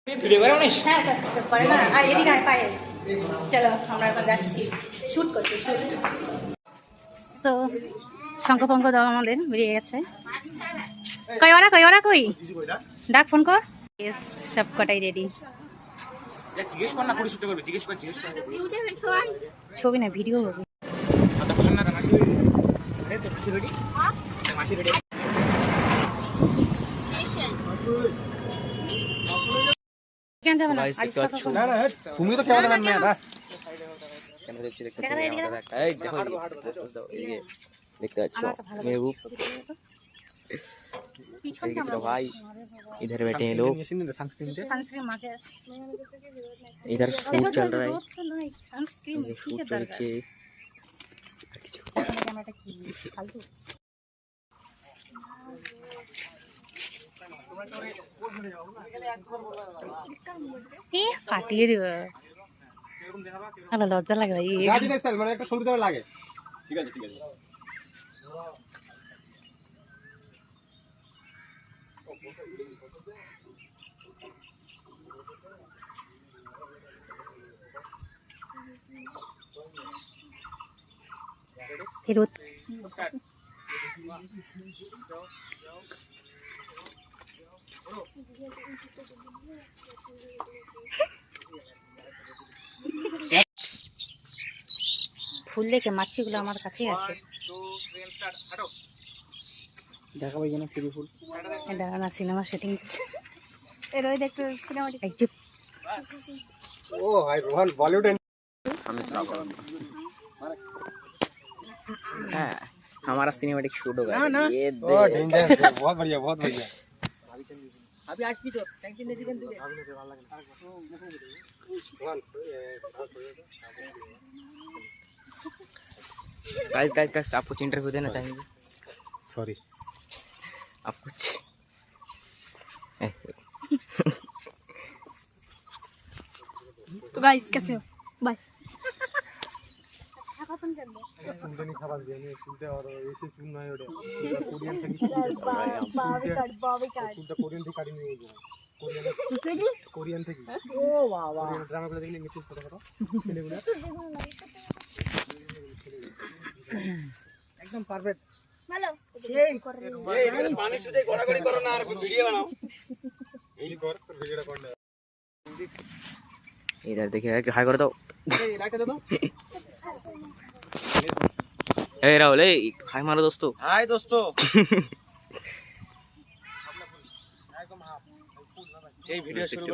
video করে উনিস হ্যাঁ করে না আর এদিকে আয় পায়ে চলো আমরা এখন যাচ্ছি শুট করতে শুট তো শঙ্খ ফঙ্ক দাও আমাদের বেরিয়ে গেছে কই ওরা কই ডাক ফোন কর সব কটাই রেডি জিজ্ঞেস কর না পুরো শুট করবে জিজ্ঞেস কর ছবি না ভিডিও হবে কথা বলেন না মাসি আরে তো মাসি রেডি মাসি রেডি কেন যাবে না তুমি তো ক্যামেরাম্যান না দা কেন দেখছি দেখতে এই দেখো এই যে দেখতে পাচ্ছ মেহবুব भाई इधर बैठे हैं लोग सनस्क्रीन माथे আছে इधर शूट चल रहा है सनस्क्रीन शूट चलছে ক্যামেরাটা কি ফালতু এ ফাটিয়ে দিবে আলো লজ্জা লাগে ভাই গাড়ি না স্টাইল মানে একটা শুনতে দেওয়া লাগে ঠিক আছে ফেরত ফুল দেখে মাছিগুলো আমার কাছেই আসে দেখাবো যেন ফ্রি ফুল এটা না সিনেমা শুটিং চলছে এর ওই দেখতে সিনেমা এই চুপ ओ भाई रोहन बॉलीवुड हाँ हमारा सिनेमैटिक शूट होगा ये ओ डेंजर बहुत बढ़िया अभी आज भी तो टेंशन नहीं दिखन तुझे गाइस आप कुछ इंटरव्यू देना चाहेंगे सॉरी आप कुछ तो गाइस कैसे हो बाय চুলটা নি খাবার দিয়ে আমি চুলটা আর এসে চুল নাই ওটা কোরিয়ান থেকে চুলটা কোরিয়ান থেকে কাটি নিয়ে গেছে কোরিয়ান থেকে ও বাবা ড্রামা গুলো দেখলে মিটিং ছোট ছোট ছেলেগুলো একদম পারফেক্ট ভালো এই পানি শুধু গড়াগড়ি করো না আর ভিডিও বানাও এই কর তোর ভিডিওটা কর না इधर देखिए हाई कर दो এই লাইটটা দাও ए राहुल ए हाई मारो दोस्तों हाय दोस्तों একদম হাফ এই ভিডিও শুরু